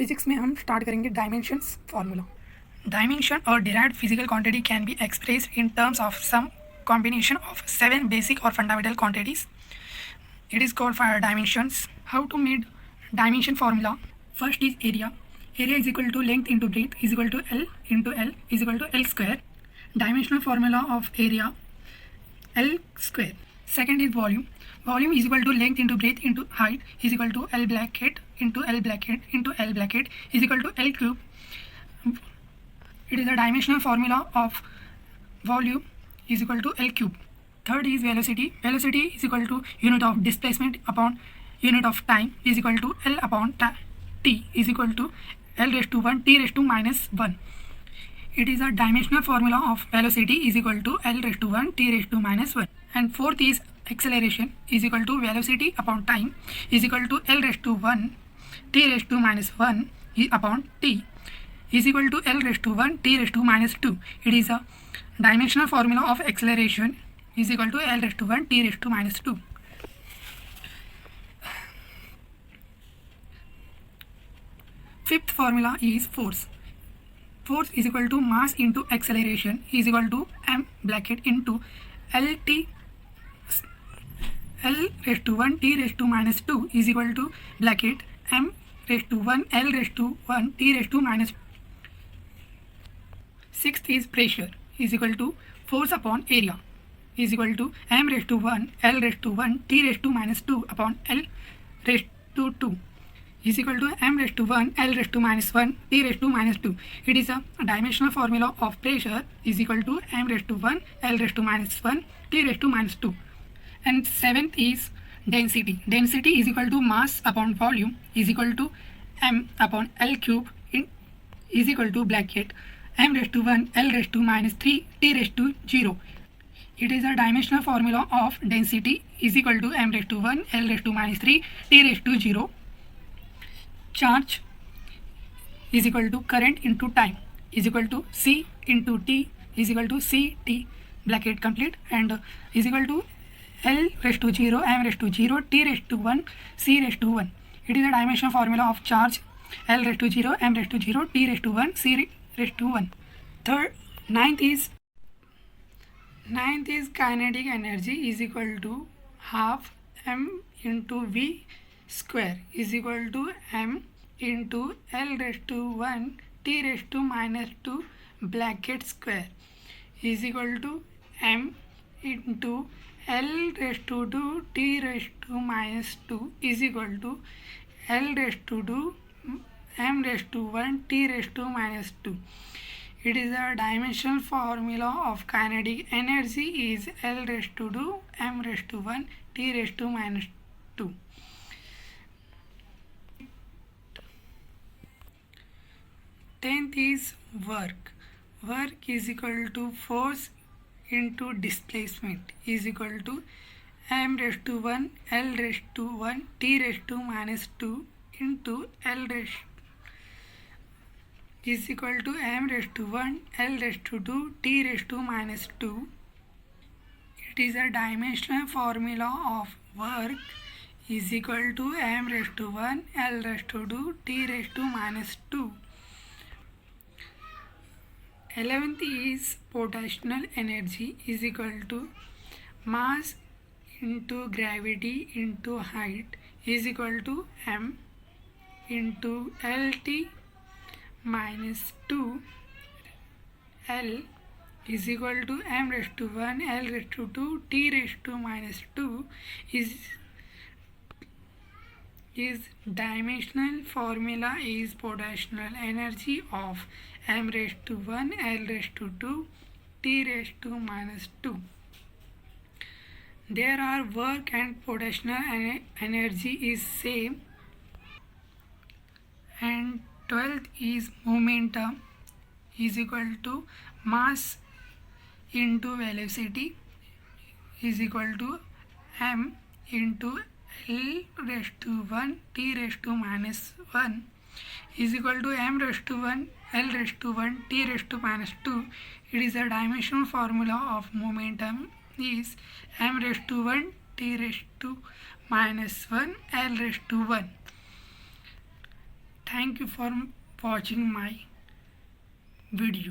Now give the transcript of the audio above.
Physics में हम start करेंगे डायमेंशंस फार्मूला। डायमेंशन और derived physical quantity can be expressed in terms of some combination of 7 basic or fundamental quantities. It is called for dimensions. How to make dimension formula? First is area. Area is equal to length into breadth is equal to L into L is equal to L square. Dimensional formula of area L square. Second is volume. Volume is equal to length into breadth into height is equal to L bracket into L bracket into L bracket is equal to L cube. It is a dimensional formula of volume is equal to L cube. Third is velocity. Velocity is equal to unit of displacement upon unit of time is equal to L upon t is equal to L raised to 1 t raised to minus 1. It is a dimensional formula of velocity is equal to L raised to 1 t raised to minus 1. And fourth is acceleration is equal to velocity upon time is equal to L raised to 1 t raised to minus 1 upon t is equal to L raised to 1 t raised to minus 2. It is a dimensional formula of acceleration is equal to L raised to 1 t raised to minus 2. Fifth formula is force. Force is equal to mass into acceleration is equal to m bracket into LT L raised to 1 t raised to minus 2 is equal to bracket m raised to 1 L raised to 1 t raised to minus 2. Sixth is pressure is equal to force upon area is equal to m raised to 1 L raised to 1 t raised to minus 2 upon L raised to 2 is equal to m raised to 1 L raised to minus 1 t raised to minus 2. It is a dimensional formula of pressure is equal to m raised to 1 L raised to minus 1 t raised to minus 2. And seventh is density. Density is equal to mass upon volume is equal to m upon L cube is equal to bracket m raised to 1 L raised to minus 3 t raised to 0. It is a dimensional formula of density is equal to m raised to 1 L raised to minus 3 t raised to 0. Charge is equal to current into time is equal to C into T is equal to C T bracket complete and is equal to L raised to 0 m raised to 0 t raised to 1 C raised to 1. It is a dimensional formula of charge L raised to 0 m raised to 0 t raised to 1 C raised to 1. Ninth is kinetic energy is equal to half m into v square is equal to m into L raised to 1 t raised to minus 2 bracket square is equal to m into L raised to 2 t raised to minus 2 is equal to L raised to 2 m raised to 1 t raised to minus 2. It is a dimensional formula of kinetic energy is L raised to 2 m raised to 1 t raised to minus 2. Tenth is work. Work is equal to force into displacement is equal to m raised to 1 L raised to 1 t raised to minus 2 into L raised is equal to m raised to 1 L raised to 2 t raised to minus 2. It is a dimensional formula of work is equal to m raised to 1 L raised to 2 t raised to minus 2. 11th is potential energy is equal to mass into gravity into height is equal to m into LT minus 2 L is equal to m raised to 1 L raised to 2 t raised to minus 2 is dimensional formula is potential energy of m raised to 1 L raised to 2 t raised to minus 2. There are work and potential energy is same. And 12th is momentum is equal to mass into velocity is equal to m into L raised to 1 t raised to minus 1 is equal to m raised to 1 L raised to 1 t raised to minus 2. It is a dimensional formula of momentum is m raised to 1 t raised to minus 1 L raised to 1. Thank you for watching my video.